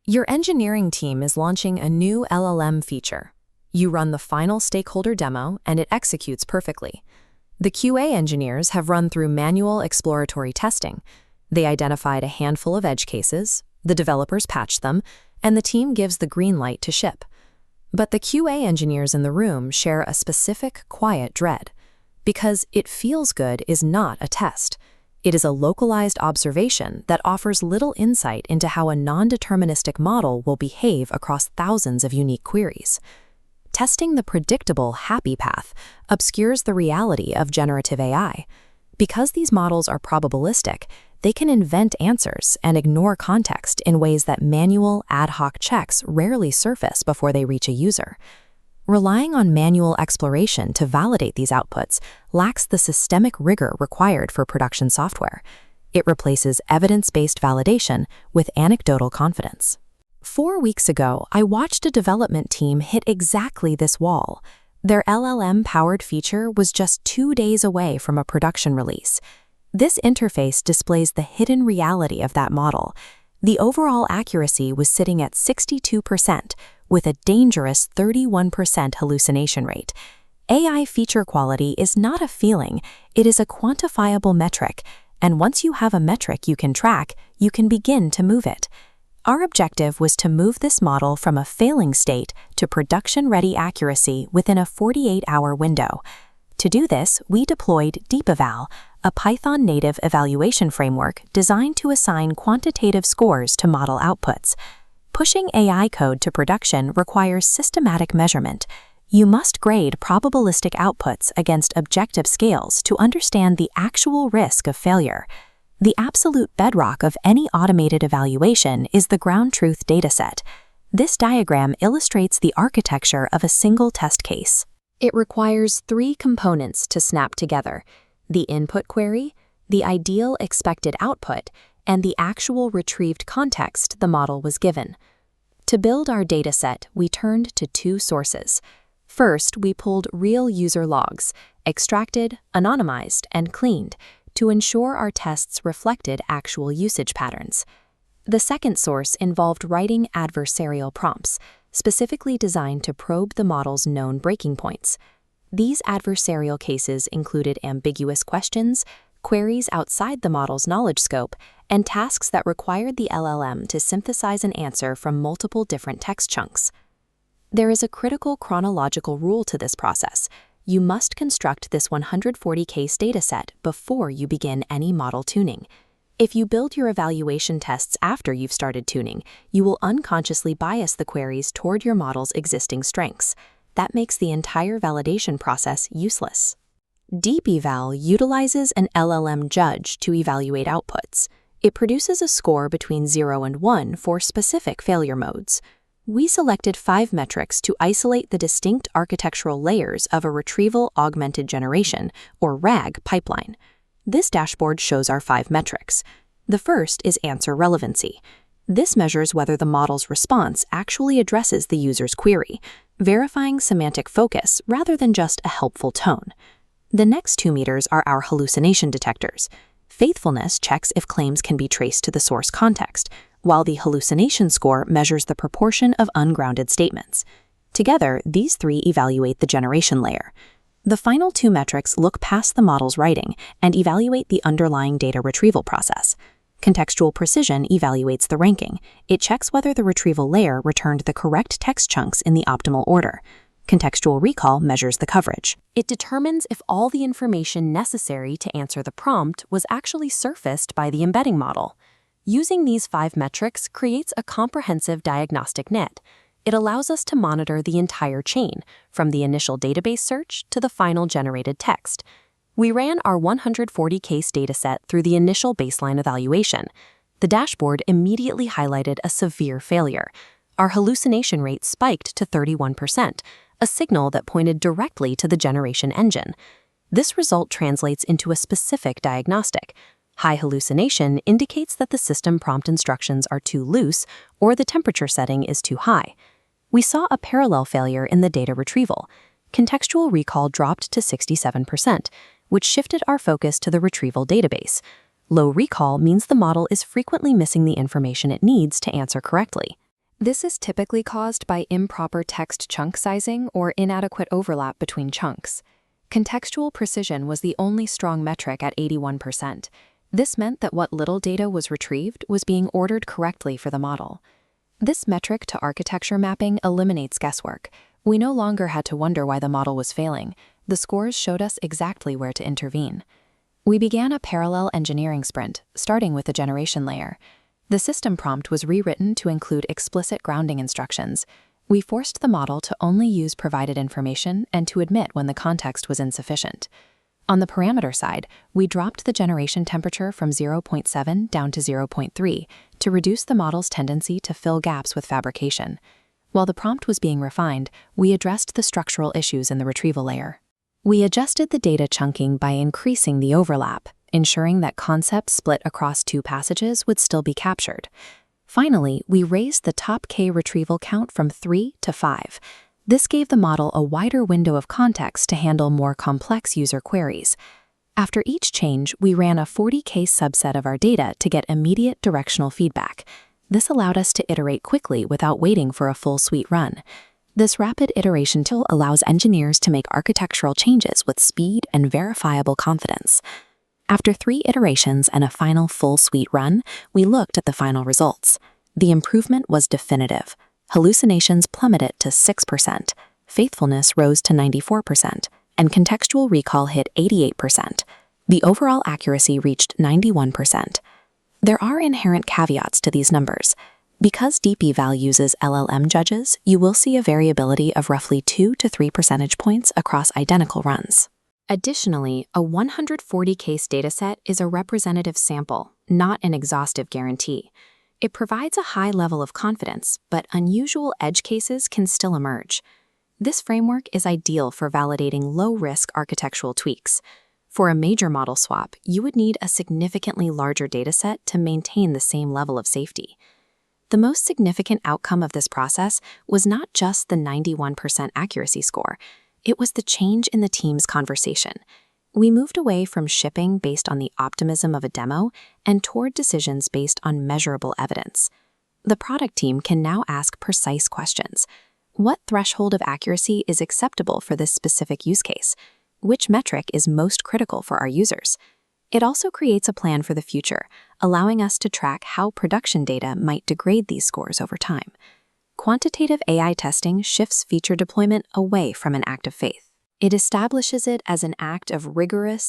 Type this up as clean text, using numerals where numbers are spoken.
Your engineering team is launching a new LLM feature. You run the final stakeholder demo, and it executes perfectly. The QA engineers have run through manual exploratory testing. They identified a handful of edge cases, the developers patched them, and the team gives the green light to ship. But the QA engineers in the room share a specific, quiet dread. Because it feels good is not a test. It is a localized observation that offers little insight into how a non-deterministic model will behave across thousands of unique queries. Testing the predictable, happy path obscures the reality of generative AI. Because these models are probabilistic, they can invent answers and ignore context in ways that manual, ad hoc checks rarely surface before they reach a user. Relying on manual exploration to validate these outputs lacks the systemic rigor required for production software. It replaces evidence-based validation with anecdotal confidence. 4 weeks ago, I watched a development team hit exactly this wall. Their LLM-powered feature was just 2 days away from a production release. This interface displays the hidden reality of that model. The overall accuracy was sitting at 62%, with a dangerous 31% hallucination rate. AI feature quality is not a feeling, it is a quantifiable metric, and once you have a metric you can track, you can begin to move it. Our objective was to move this model from a failing state to production-ready accuracy within a 48-hour window. To do this, we deployed DeepEval, a Python-native evaluation framework designed to assign quantitative scores to model outputs. Pushing AI code to production requires systematic measurement. You must grade probabilistic outputs against objective scales to understand the actual risk of failure. The absolute bedrock of any automated evaluation is the ground truth dataset. This diagram illustrates the architecture of a single test case. It requires 3 components to snap together: the input query, the ideal expected output, and the actual retrieved context the model was given. To build our dataset, we turned to 2 sources. First, we pulled real user logs, extracted, anonymized, and cleaned, to ensure our tests reflected actual usage patterns. The second source involved writing adversarial prompts, specifically designed to probe the model's known breaking points. These adversarial cases included ambiguous questions, queries outside the model's knowledge scope, and tasks that required the LLM to synthesize an answer from multiple different text chunks. There is a critical chronological rule to this process. You must construct this 140-case dataset before you begin any model tuning. If you build your evaluation tests after you've started tuning, you will unconsciously bias the queries toward your model's existing strengths. That makes the entire validation process useless. DeepEval utilizes an LLM judge to evaluate outputs. It produces a score between 0 and 1 for specific failure modes. We selected 5 metrics to isolate the distinct architectural layers of a retrieval augmented generation, or RAG, pipeline. This dashboard shows our 5 metrics. The first is answer relevancy. This measures whether the model's response actually addresses the user's query, verifying semantic focus rather than just a helpful tone. The next 2 meters are our hallucination detectors. Faithfulness checks if claims can be traced to the source context, while the hallucination score measures the proportion of ungrounded statements. Together, these 3 evaluate the generation layer. The final 2 metrics look past the model's writing and evaluate the underlying data retrieval process. Contextual Precision evaluates the ranking. It checks whether the retrieval layer returned the correct text chunks in the optimal order. Contextual Recall measures the coverage. It determines if all the information necessary to answer the prompt was actually surfaced by the embedding model. Using these 5 metrics creates a comprehensive diagnostic net. It allows us to monitor the entire chain, from the initial database search to the final generated text. We ran our 140-case dataset through the initial baseline evaluation. The dashboard immediately highlighted a severe failure. Our hallucination rate spiked to 31%, a signal that pointed directly to the generation engine. This result translates into a specific diagnostic. High hallucination indicates that the system prompt instructions are too loose or the temperature setting is too high. We saw a parallel failure in the data retrieval. Contextual recall dropped to 67%, which shifted our focus to the retrieval database. Low recall means the model is frequently missing the information it needs to answer correctly. This is typically caused by improper text chunk sizing or inadequate overlap between chunks. Contextual precision was the only strong metric at 81%. This meant that what little data was retrieved was being ordered correctly for the model. This metric to architecture mapping eliminates guesswork. We no longer had to wonder why the model was failing. The scores showed us exactly where to intervene. We began a parallel engineering sprint, starting with the generation layer. The system prompt was rewritten to include explicit grounding instructions. We forced the model to only use provided information and to admit when the context was insufficient. On the parameter side, we dropped the generation temperature from 0.7 down to 0.3 to reduce the model's tendency to fill gaps with fabrication. While the prompt was being refined, we addressed the structural issues in the retrieval layer. We adjusted the data chunking by increasing the overlap, ensuring that concepts split across two passages would still be captured. Finally, we raised the top K retrieval count from 3 to 5. This gave the model a wider window of context to handle more complex user queries. After each change, we ran a 40K subset of our data to get immediate directional feedback. This allowed us to iterate quickly without waiting for a full suite run. This rapid iteration tool allows engineers to make architectural changes with speed and verifiable confidence. After 3 iterations and a final full suite run, we looked at the final results. The improvement was definitive. Hallucinations plummeted to 6%, faithfulness rose to 94%, and contextual recall hit 88%. The overall accuracy reached 91%. There are inherent caveats to these numbers. Because DeepEval uses LLM judges, you will see a variability of roughly 2 to 3 percentage points across identical runs. Additionally, a 140-case dataset is a representative sample, not an exhaustive guarantee. It provides a high level of confidence, but unusual edge cases can still emerge. This framework is ideal for validating low-risk architectural tweaks. For a major model swap, you would need a significantly larger dataset to maintain the same level of safety. The most significant outcome of this process was not just the 91% accuracy score. It was the change in the team's conversation. We moved away from shipping based on the optimism of a demo and toward decisions based on measurable evidence. The product team can now ask precise questions. What threshold of accuracy is acceptable for this specific use case? Which metric is most critical for our users? It also creates a plan for the future, allowing us to track how production data might degrade these scores over time. Quantitative AI testing shifts feature deployment away from an act of faith. It establishes it as an act of rigorous,